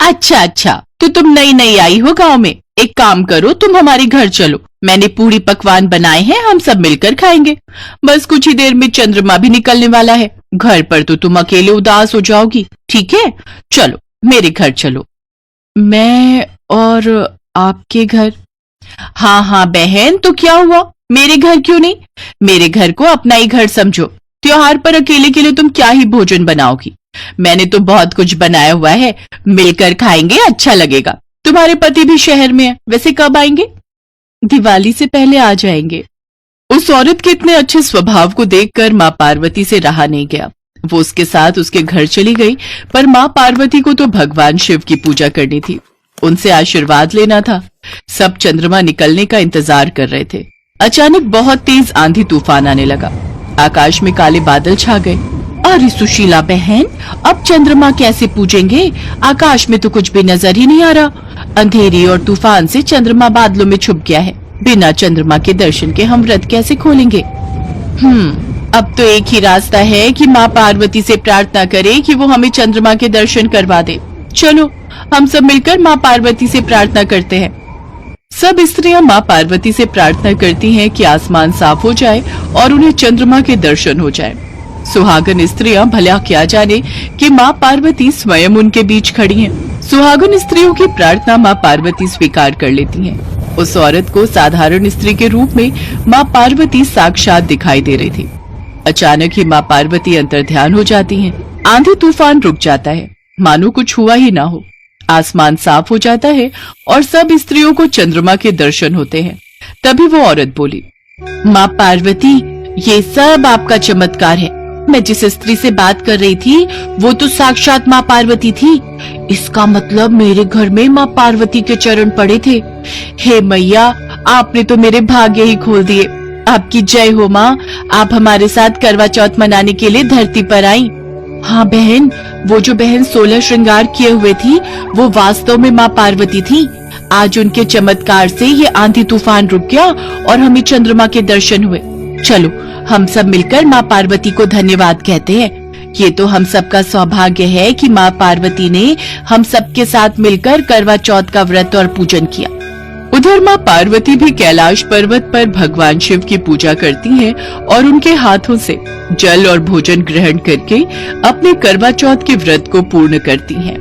अच्छा अच्छा, तो तुम नई नई आई हो गांव में। एक काम करो, तुम हमारे घर चलो। मैंने पूरी पकवान बनाए हैं, हम सब मिलकर खाएंगे। बस कुछ ही देर में चंद्रमा भी निकलने वाला है। घर पर तो तुम अकेले उदास हो जाओगी। ठीक है, चलो मेरे घर चलो। मैं और आपके घर? हाँ हाँ बहन, तो क्या हुआ, मेरे घर क्यों नहीं? मेरे घर को अपना ही घर समझो। त्योहार पर अकेले के लिए तुम क्या ही भोजन बनाओगी? मैंने तो बहुत कुछ बनाया हुआ है, मिलकर खाएंगे, अच्छा लगेगा। तुम्हारे पति भी शहर में है, वैसे कब आएंगे? दिवाली से पहले आ जाएंगे। उस औरत के इतने अच्छे स्वभाव को देखकर माँ पार्वती से रहा नहीं गया। वो उसके साथ उसके घर चली गई, पर माँ पार्वती को तो भगवान शिव की पूजा करनी थी, उनसे आशीर्वाद लेना था। सब चंद्रमा निकलने का इंतजार कर रहे थे। अचानक बहुत तेज आंधी तूफान आने लगा। आकाश में काले बादल छा गए। अरे सुशीला बहन, अब चंद्रमा कैसे पूजेंगे? आकाश में तो कुछ भी नजर ही नहीं आ रहा। अंधेरी और तूफान से चंद्रमा बादलों में छुप गया है। बिना चंद्रमा के दर्शन के हम व्रत कैसे खोलेंगे? अब तो एक ही रास्ता है कि माँ पार्वती से प्रार्थना करें कि वो हमें चंद्रमा के दर्शन करवा दे। चलो हम सब मिलकर माँ पार्वती से प्रार्थना करते हैं। सब स्त्रियां माँ पार्वती से प्रार्थना करती हैं कि आसमान साफ हो जाए और उन्हें चंद्रमा के दर्शन हो जाए। सुहागन स्त्रियां भला क्या जाने कि माँ पार्वती स्वयं उनके बीच खड़ी हैं। सुहागन स्त्रियों की प्रार्थना माँ पार्वती स्वीकार कर लेती हैं। उस औरत को साधारण स्त्री के रूप में माँ पार्वती साक्षात दिखाई दे रही थी। अचानक ही माँ पार्वती अंतर्ध्यान हो जाती हैं। आंधी तूफान रुक जाता है, मानो कुछ हुआ ही ना हो। आसमान साफ हो जाता है और सब स्त्रियों को चंद्रमा के दर्शन होते हैं। तभी वो औरत बोली, माँ पार्वती, ये सब आपका चमत्कार है। मैं जिस स्त्री से बात कर रही थी वो तो साक्षात माँ पार्वती थी। इसका मतलब मेरे घर में माँ पार्वती के चरण पड़े थे। हे मैया, आपने तो मेरे भाग्य ही खोल दिए। आपकी जय हो माँ। आप हमारे साथ करवा चौथ मनाने के लिए धरती पर आई। हाँ बहन, वो जो बहन 16 श्रृंगार किए हुए थी वो वास्तव में माँ पार्वती थी। आज उनके चमत्कार से ये आंधी तूफान रुक गया और हमें चंद्रमा के दर्शन हुए। चलो हम सब मिलकर माँ पार्वती को धन्यवाद कहते हैं। ये तो हम सबका सौभाग्य है कि माँ पार्वती ने हम सबके साथ मिलकर करवा चौथ का व्रत और पूजन किया। उधर माँ पार्वती भी कैलाश पर्वत पर भगवान शिव की पूजा करती हैं और उनके हाथों से जल और भोजन ग्रहण करके अपने करवा चौथ के व्रत को पूर्ण करती हैं।